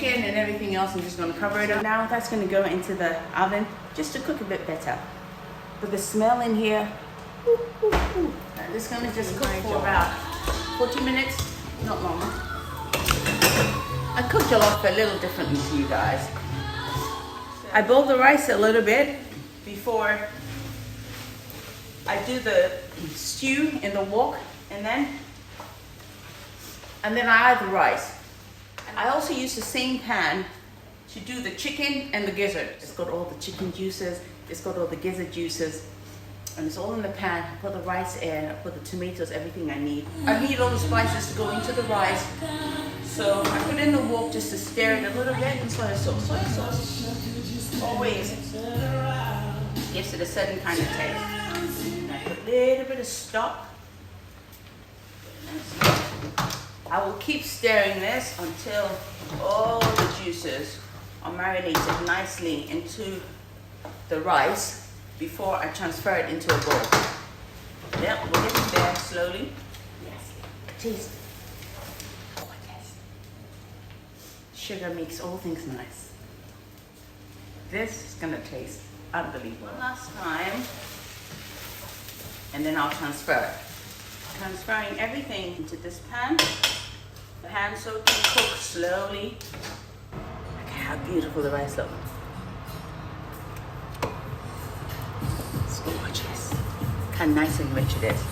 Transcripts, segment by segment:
chicken and everything else. I'm just gonna cover it up. Now that's gonna go into the oven just to cook a bit better. But the smell in here, this is gonna just cook for about 40 minutes, not longer. I cook jollof a little differently to you guys. I boil the rice a little bit before I do the stew in the wok, and then I add the rice. I also use the same pan to do the chicken and the gizzard. It's got all the chicken juices, it's got all the gizzard juices, and it's all in the pan. I put the rice in, I put the tomatoes, everything I need. I need all the spices to go into the rice. So I put in the wok just to stir it a little bit, and soy sauce. Soy sauce always gives it a certain kind of taste. And I put a little bit of stock. I will keep stirring this until all the juices are marinated nicely into the rice before I transfer it into a bowl. Yep, we're getting there slowly. Yes, taste. Oh, yes. Sugar makes all things nice. This is gonna taste unbelievable. One last time, and then I'll transfer it. Transferring everything into this pan. The pan so it can cook slowly. Look at how beautiful the rice looks. It's gorgeous. Look how nice and rich it is.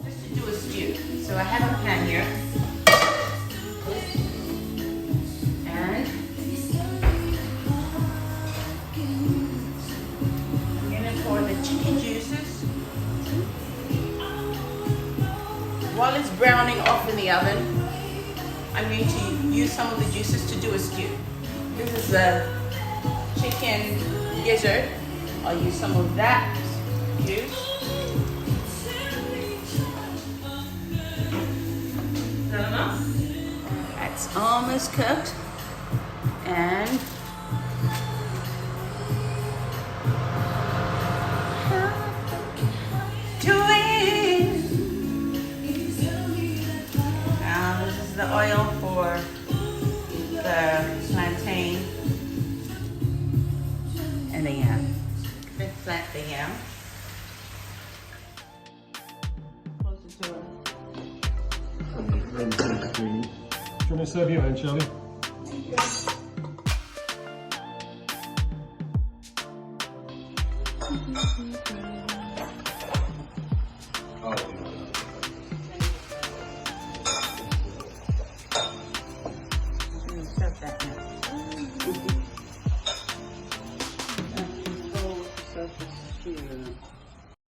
Just to do a stew. So I have a pan here. While it's browning off in the oven, I'm going to use some of the juices to do a stew. This is the chicken gizzard. I'll use some of that juice. Is that enough? That's almost cooked. And the oil for the plantain and the yam. Let's plant the yam. Closer to it. Do you want to serve your hand, Charlie?